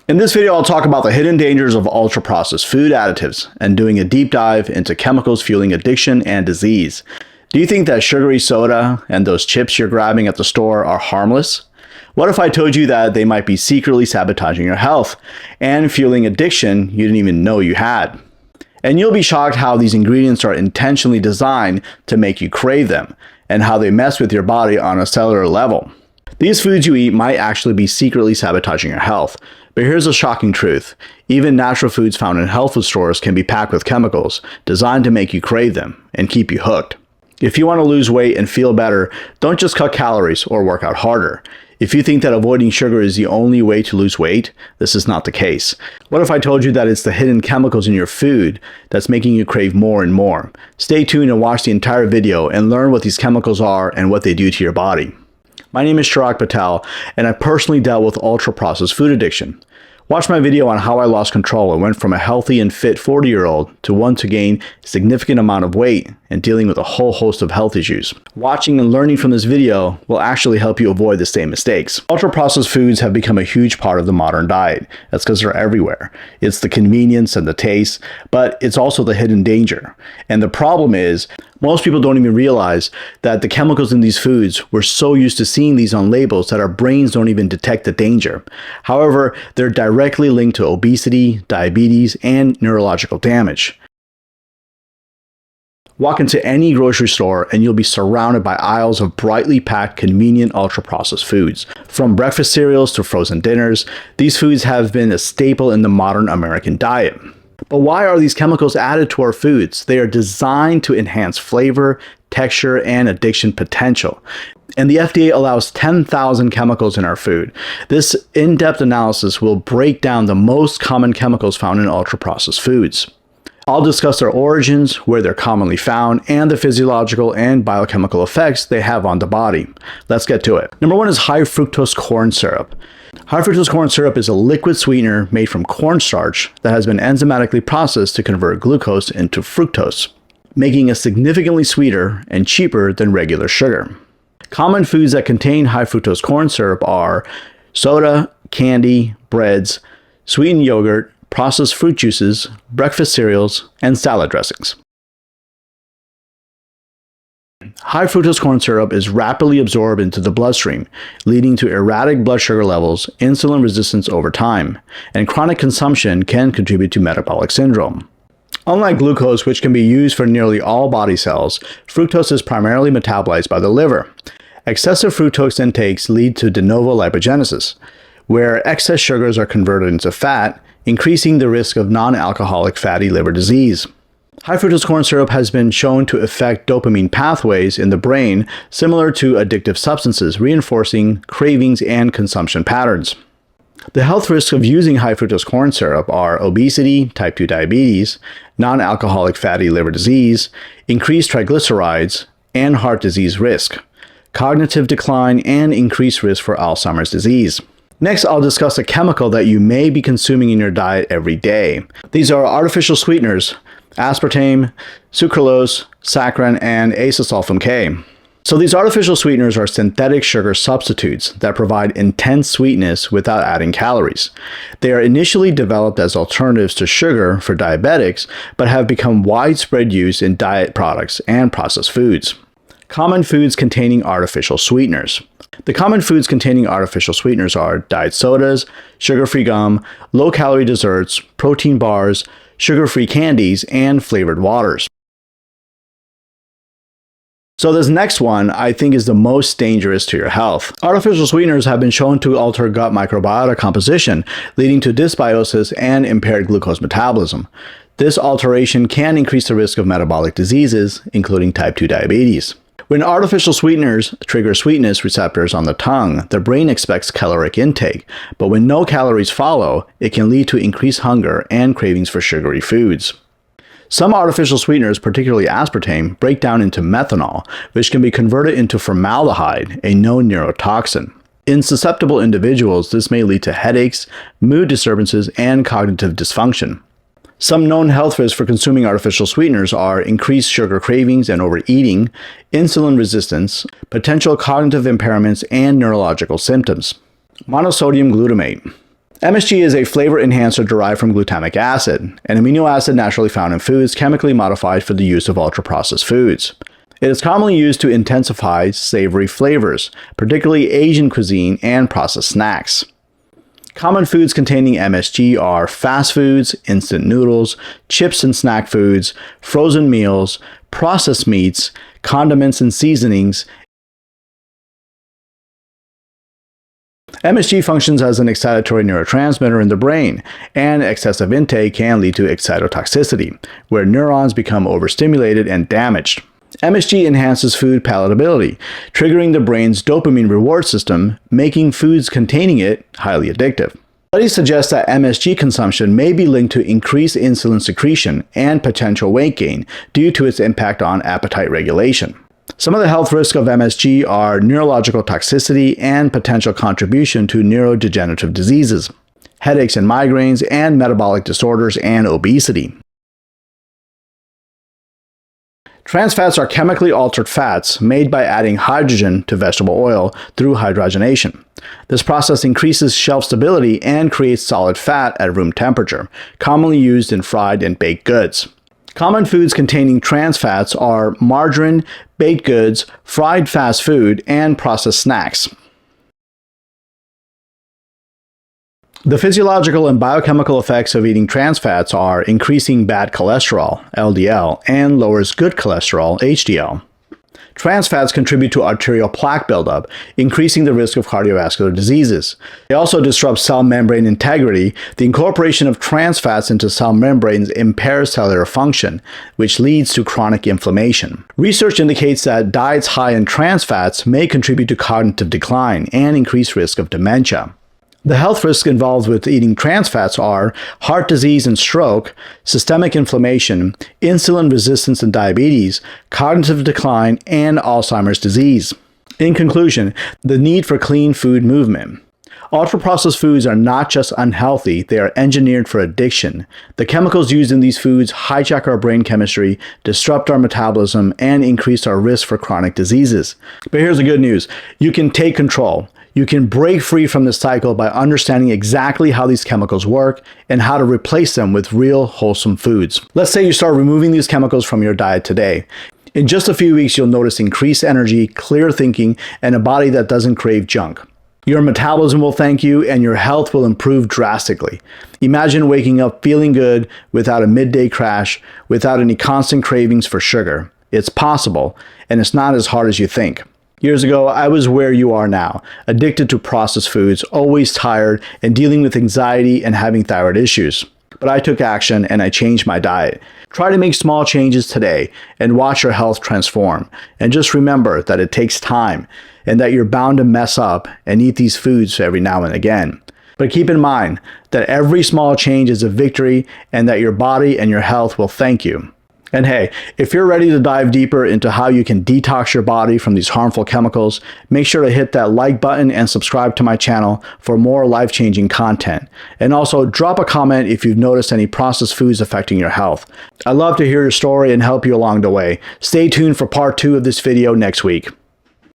In this video, I'll talk about the hidden dangers of ultra-processed food additives and doing a deep dive into chemicals fueling addiction and disease. Do you think that sugary soda and those chips you're grabbing at the store are harmless? What if I told you that they might be secretly sabotaging your health and fueling addiction you didn't even know you had? And you'll be shocked how these ingredients are intentionally designed to make you crave them and how they mess with your body on a cellular level. These foods you eat might actually be secretly sabotaging your health. But here's a shocking truth. Even natural foods found in health food stores can be packed with chemicals designed to make you crave them and keep you hooked. If you want to lose weight and feel better, don't just cut calories or work out harder. If you think that avoiding sugar is the only way to lose weight, this is not the case. What if I told you that it's the hidden chemicals in your food that's making you crave more and more? Stay tuned and watch the entire video and learn what these chemicals are and what they do to your body. My name is Chirag Patel, and I personally dealt with ultra-processed food addiction. Watch my video on how I lost control and went from a healthy and fit 40-year-old to one to gain a significant amount of weight and dealing with a whole host of health issues. Watching and learning from this video will actually help you avoid the same mistakes. Ultra-processed foods have become a huge part of the modern diet. That's because they're everywhere. It's the convenience and the taste, but it's also the hidden danger. And the problem is, most people don't even realize that the chemicals in these foods, we're so used to seeing these on labels that our brains don't even detect the danger. However, they're directly linked to obesity, diabetes, and neurological damage. Walk into any grocery store and you'll be surrounded by aisles of brightly packed, convenient, ultra-processed foods. From breakfast cereals to frozen dinners, these foods have been a staple in the modern American diet. But why are these chemicals added to our foods? They are designed to enhance flavor, texture, and addiction potential. And the FDA allows 10,000 chemicals in our food. This in-depth analysis will break down the most common chemicals found in ultra-processed foods. I'll discuss their origins, where they're commonly found, and the physiological and biochemical effects they have on the body. Let's get to it. Number one is high fructose corn syrup. High fructose corn syrup is a liquid sweetener made from cornstarch that has been enzymatically processed to convert glucose into fructose, making it significantly sweeter and cheaper than regular sugar. Common foods that contain high fructose corn syrup are soda, candy, breads, sweetened yogurt, processed fruit juices, breakfast cereals, and salad dressings. High fructose corn syrup is rapidly absorbed into the bloodstream, leading to erratic blood sugar levels, insulin resistance over time, and chronic consumption can contribute to metabolic syndrome. Unlike glucose, which can be used for nearly all body cells, fructose is primarily metabolized by the liver. Excessive fructose intakes lead to de novo lipogenesis, where excess sugars are converted into fat, increasing the risk of non-alcoholic fatty liver disease. High fructose corn syrup has been shown to affect dopamine pathways in the brain, similar to addictive substances, reinforcing cravings and consumption patterns. The health risks of using high fructose corn syrup are obesity, type 2 diabetes, non-alcoholic fatty liver disease, increased triglycerides, and heart disease risk, cognitive decline, and increased risk for Alzheimer's disease. Next, I'll discuss a chemical that you may be consuming in your diet every day. These are artificial sweeteners: aspartame, sucralose, saccharin, and acesulfame K. So these artificial sweeteners are synthetic sugar substitutes that provide intense sweetness without adding calories. They are initially developed as alternatives to sugar for diabetics, but have become widespread use in diet products and processed foods. Common foods containing artificial sweeteners. The common foods containing artificial sweeteners are diet sodas, sugar-free gum, low-calorie desserts, protein bars, sugar-free candies, and flavored waters. So this next one I think is the most dangerous to your health. Artificial sweeteners have been shown to alter gut microbiota composition, leading to dysbiosis and impaired glucose metabolism. This alteration can increase the risk of metabolic diseases, including type 2 diabetes. When artificial sweeteners trigger sweetness receptors on the tongue, the brain expects caloric intake, but when no calories follow, it can lead to increased hunger and cravings for sugary foods. Some artificial sweeteners, particularly aspartame, break down into methanol, which can be converted into formaldehyde, a known neurotoxin. In susceptible individuals, this may lead to headaches, mood disturbances, and cognitive dysfunction. Some known health risks for consuming artificial sweeteners are increased sugar cravings and overeating, insulin resistance, potential cognitive impairments, and neurological symptoms. Monosodium glutamate. MSG is a flavor enhancer derived from glutamic acid, an amino acid naturally found in foods chemically modified for the use of ultra-processed foods. It is commonly used to intensify savory flavors, particularly Asian cuisine and processed snacks. Common foods containing MSG are fast foods, instant noodles, chips and snack foods, frozen meals, processed meats, condiments and seasonings. MSG functions as an excitatory neurotransmitter in the brain, and excessive intake can lead to excitotoxicity, where neurons become overstimulated and damaged. MSG enhances food palatability, triggering the brain's dopamine reward system, making foods containing it highly addictive. Studies suggest that MSG consumption may be linked to increased insulin secretion and potential weight gain due to its impact on appetite regulation. Some of the health risks of MSG are neurological toxicity and potential contribution to neurodegenerative diseases, headaches and migraines, and metabolic disorders and obesity. Trans fats are chemically altered fats made by adding hydrogen to vegetable oil through hydrogenation. This process increases shelf stability and creates solid fat at room temperature, commonly used in fried and baked goods. Common foods containing trans fats are margarine, baked goods, fried fast food, and processed snacks. The physiological and biochemical effects of eating trans fats are increasing bad cholesterol, LDL, and lowers good cholesterol, HDL. Trans fats contribute to arterial plaque buildup, increasing the risk of cardiovascular diseases. They also disrupt cell membrane integrity. The incorporation of trans fats into cell membranes impairs cellular function, which leads to chronic inflammation. Research indicates that diets high in trans fats may contribute to cognitive decline and increased risk of dementia. The health risks involved with eating trans fats are heart disease and stroke, systemic inflammation, insulin resistance and diabetes, cognitive decline, and Alzheimer's disease. In conclusion, the need for clean food movement. Ultra-processed foods are not just unhealthy, they are engineered for addiction. The chemicals used in these foods hijack our brain chemistry, disrupt our metabolism, and increase our risk for chronic diseases. But here's the good news. You can take control. You can break free from this cycle by understanding exactly how these chemicals work and how to replace them with real, wholesome foods. Let's say you start removing these chemicals from your diet today. In just a few weeks, you'll notice increased energy, clear thinking, and a body that doesn't crave junk. Your metabolism will thank you, and your health will improve drastically. Imagine waking up feeling good without a midday crash, without any constant cravings for sugar. It's possible, and it's not as hard as you think. Years ago, I was where you are now, addicted to processed foods, always tired, and dealing with anxiety and having thyroid issues. But I took action and I changed my diet. Try to make small changes today and watch your health transform. And just remember that it takes time and that you're bound to mess up and eat these foods every now and again. But keep in mind that every small change is a victory and that your body and your health will thank you. And hey, if you're ready to dive deeper into how you can detox your body from these harmful chemicals, make sure to hit that like button and subscribe to my channel for more life-changing content. And also drop a comment if you've noticed any processed foods affecting your health. I'd love to hear your story and help you along the way. Stay tuned for part 2 of this video next week.